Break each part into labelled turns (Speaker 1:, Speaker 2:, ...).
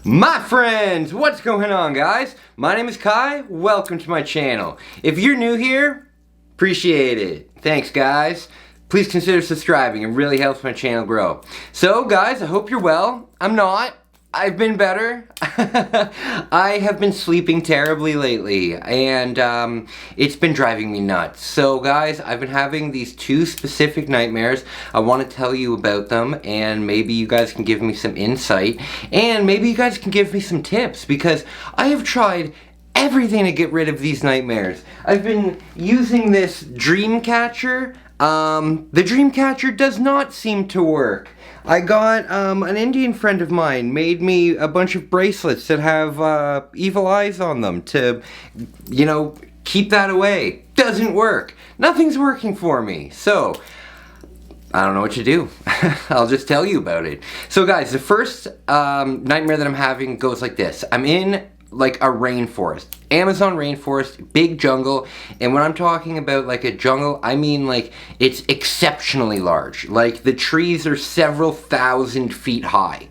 Speaker 1: My friends, what's going on, guys? My name is Kai. Welcome to my channel. If you're new here, appreciate it. Thanks, guys. Please consider subscribing. It really helps my channel grow. So, guys, I hope you're well. I'm not. I've been better. I have been sleeping terribly lately, and it's been driving me nuts. So, guys, I've been having these two specific nightmares. I want to tell you about them, and maybe you guys can give me some insight, and maybe you guys can give me some tips, because I have tried everything to get rid of these nightmares. I've been using this Dreamcatcher. The Dreamcatcher does not seem to work. I got, an Indian friend of mine made me a bunch of bracelets that have, evil eyes on them to, you know, keep that away. Doesn't work. Nothing's working for me. So, I don't know what to do. I'll just tell you about it. So guys, the first, nightmare that I'm having goes like this. I'm in, like, a rainforest. Amazon rainforest, big jungle, and when I'm talking about like a jungle, I mean like it's exceptionally large. Like the trees are several thousand feet high.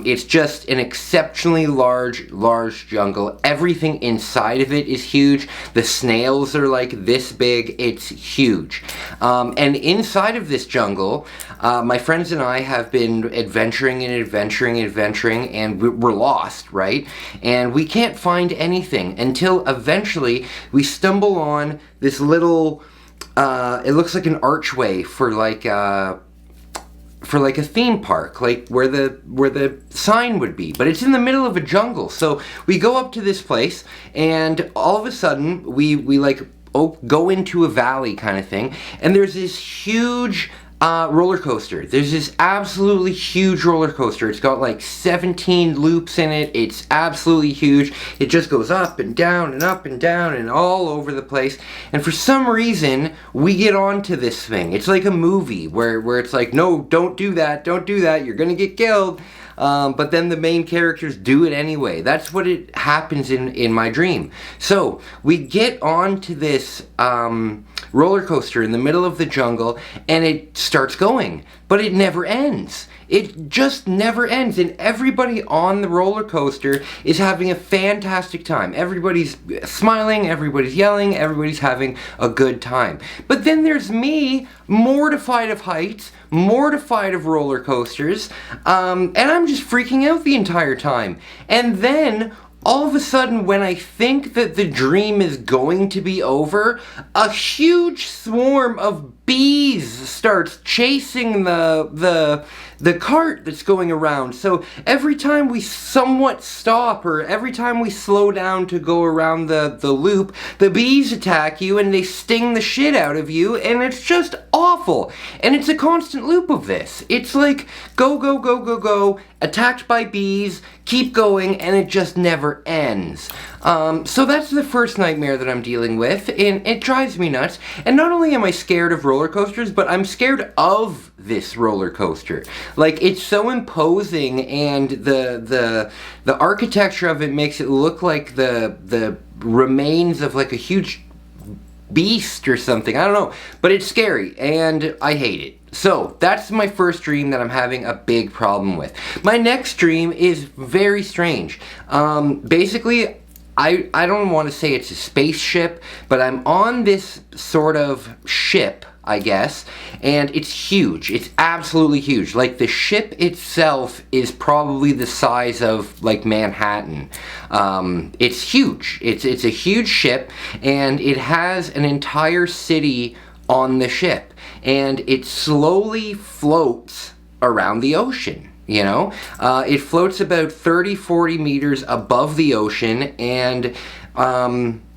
Speaker 1: It's just an exceptionally large jungle. Everything inside of it is huge. The snails are like this big. It's huge. And inside of this jungle, my friends and I have been adventuring, and we're lost, right? And we can't find anything until eventually we stumble on this little, it looks like an archway for like a theme park, like where the sign would be, but it's in the middle of a jungle. So we go up to this place, and all of a sudden we like go into a valley kind of thing, and there's this huge roller coaster. There's this absolutely huge roller coaster. It's got like 17 loops in it. It's absolutely huge. It just goes up and down and up and down and all over the place. And for some reason, we get onto this thing. It's like a movie where it's like, no, don't do that, you're gonna get killed. But then the main characters do it anyway. That's what it happens in my dream. So we get onto this roller coaster in the middle of the jungle, and it starts going, but it never ends. It just never ends, and everybody on the roller coaster is having a fantastic time. Everybody's smiling, everybody's yelling, everybody's having a good time. But then there's me, mortified of heights, mortified of roller coasters, and I'm just freaking out the entire time. And then all of a sudden, when I think that the dream is going to be over, a huge swarm of bees starts chasing the cart that's going around. So every time we somewhat stop, or every time we slow down to go around the loop, the bees attack you and they sting the shit out of you, and it's just awful. And it's a constant loop of this. It's like go, attacked by bees, keep going, and it just never ends. So that's the first nightmare that I'm dealing with, and it drives me nuts. And not only am I scared of roller coasters, but I'm scared of this roller coaster. Like, it's so imposing, and the architecture of it makes it look like the remains of like a huge beast or something. I don't know, but it's scary, and I hate it. So, that's my first dream that I'm having a big problem with. My next dream is very strange. Basically, I don't want to say it's a spaceship, but I'm on this sort of ship, I guess, and it's huge. It's absolutely huge. Like, the ship itself is probably the size of, like, Manhattan. It's huge. It's a huge ship, and it has an entire city on the ship, and it slowly floats around the ocean. You know, it floats about 30-40 meters above the ocean, and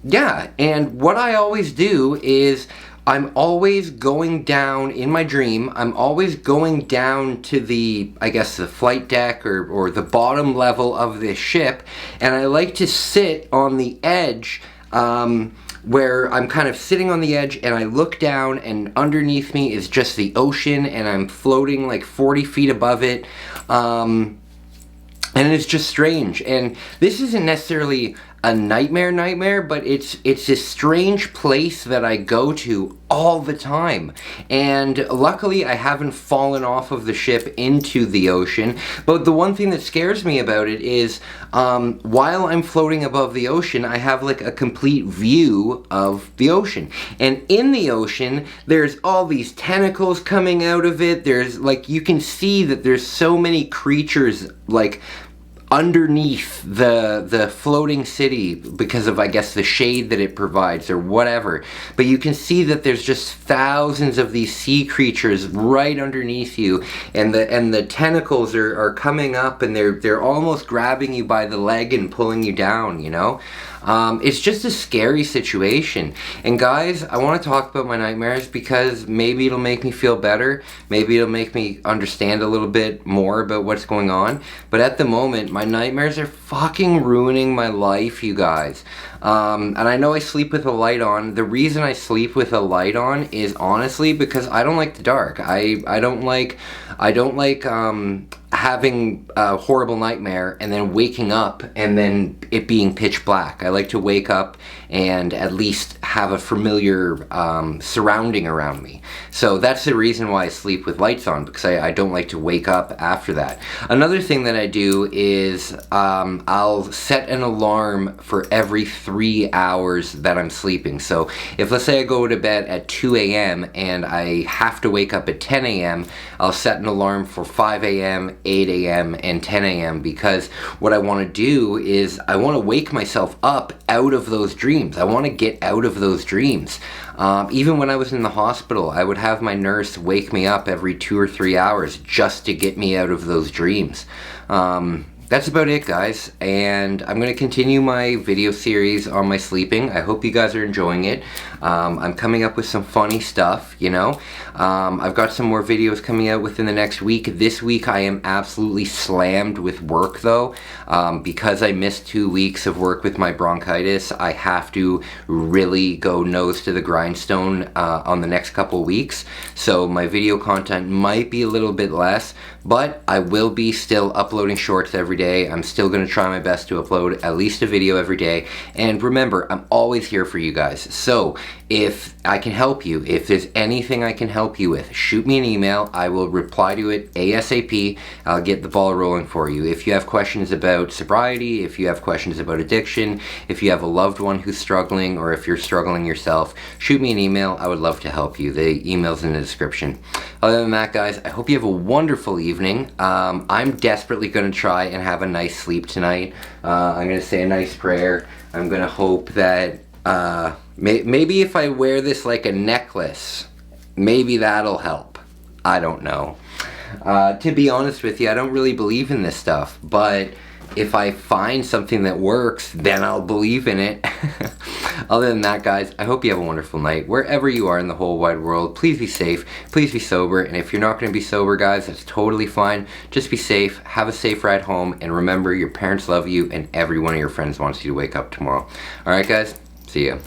Speaker 1: yeah, and what I always do is I'm always going down in my dream. I'm always going down to the, I guess, the flight deck or the bottom level of this ship, and I like to sit on the edge, where I'm kind of sitting on the edge, and I look down, and underneath me is just the ocean, and I'm floating like 40 feet above it, and it's just strange. And this isn't necessarily a nightmare, but it's this strange place that I go to all the time. And luckily I haven't fallen off of the ship into the ocean, but the one thing that scares me about it is while I'm floating above the ocean, I have like a complete view of the ocean. And in the ocean, there's all these tentacles coming out of it. There's like, you can see that there's so many creatures like underneath the floating city because of, I guess, the shade that it provides or whatever. But you can see that there's just thousands of these sea creatures right underneath you, and the tentacles are coming up, and they're almost grabbing you by the leg and pulling you down, you know? It's just a scary situation. And guys, I want to talk about my nightmares because maybe it'll make me feel better. Maybe it'll make me understand a little bit more about what's going on. But at the moment, my nightmares are fucking ruining my life, you guys. And I know I sleep with a light on. The reason I sleep with a light on is honestly because I don't like the dark. I don't like having a horrible nightmare and then waking up and then it being pitch black. I like to wake up and at least have a familiar surrounding around me. So that's the reason why I sleep with lights on, because I don't like to wake up after that. Another thing that I do is I'll set an alarm for every 3 hours that I'm sleeping. So if, let's say, I go to bed at 2 a.m. and I have to wake up at 10 a.m., I'll set an alarm for 5 a.m., 8 a.m., and 10 a.m. because what I want to do is I want to wake myself up out of those dreams. I want to get out of those dreams. Even when I was in the hospital, I would have my nurse wake me up every 2 or 3 hours just to get me out of those dreams. That's about it, guys, and I'm going to continue my video series on my sleeping. I hope you guys are enjoying it. I'm coming up with some funny stuff, you know. I've got some more videos coming out within the next week. This week I am absolutely slammed with work, though. Because I missed 2 weeks of work with my bronchitis, I have to really go nose to the grindstone on the next couple weeks. So my video content might be a little bit less, but I will be still uploading shorts every day. I'm still going to try my best to upload at least a video every day. And remember, I'm always here for you guys. So if I can help you, if there's anything I can help you with, shoot me an email. I will reply to it ASAP. I'll get the ball rolling for you. If you have questions about sobriety, if you have questions about addiction, if you have a loved one who's struggling, or if you're struggling yourself, shoot me an email. I would love to help you. The email's in the description. Other than that, guys, I hope you have a wonderful evening. I'm desperately going to try and have a nice sleep tonight. I'm going to say a nice prayer. I'm going to hope that maybe if I wear this like a necklace, maybe that'll help. I don't know. To be honest with you, I don't really believe in this stuff, but if I find something that works, then I'll believe in it. Other than that, guys, I hope you have a wonderful night. Wherever you are in the whole wide world, please be safe, please be sober, and if you're not going to be sober, guys, that's totally fine. Just be safe, have a safe ride home, and remember, your parents love you, and every one of your friends wants you to wake up tomorrow. Alright, guys, see ya.